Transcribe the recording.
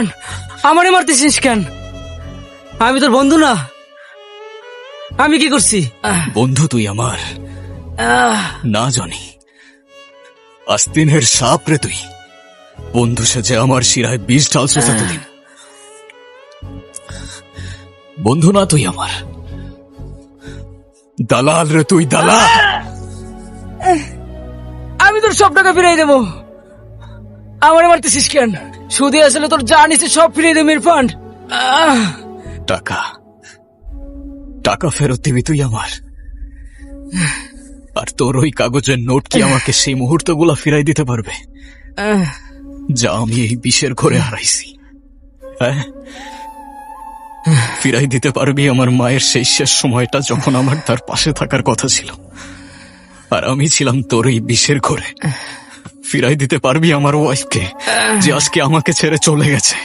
ইরফান, আমারে মারতেছিস কেন? আমি তোর বন্ধু না। আমি কি করছি? বন্ধু তুই আমার না জানি, আস্তিনের সাপ রে তুই। বন্ধু সেজে আমার শিরায় বিষ ঢালছিস এতদিন। বন্ধু না তুই আমার, দালাল রে তুই, দালাল। আমি তোর সব টাকা ফিরাই দেবো। আমারে মারতেছিস কেন? সুদে আসলে তোর যা নিছে সব ফিরিয়ে দেবো ইরফান। টাকা টাকা ফেরত দিবি তুই আমার? আর তোর ওই কাগজের নোট কি আমাকে সেই মুহূর্তগুলো ফিরাই দিতে পারবে যা আমি এই বিষের ঘরে হারাইছি? হ্যাঁ, ফিরাই দিতে পারবি আমার মায়ের সেই শেষ সময়টা যখন আমার তার পাশে থাকার কথা ছিল, আর আমি ছিলাম তোর এই বিষের ঘরে? ফিরাই দিতে পারবি আমার ওয়াইফকে যে আজকে আমাকে ছেড়ে চলে গেছে?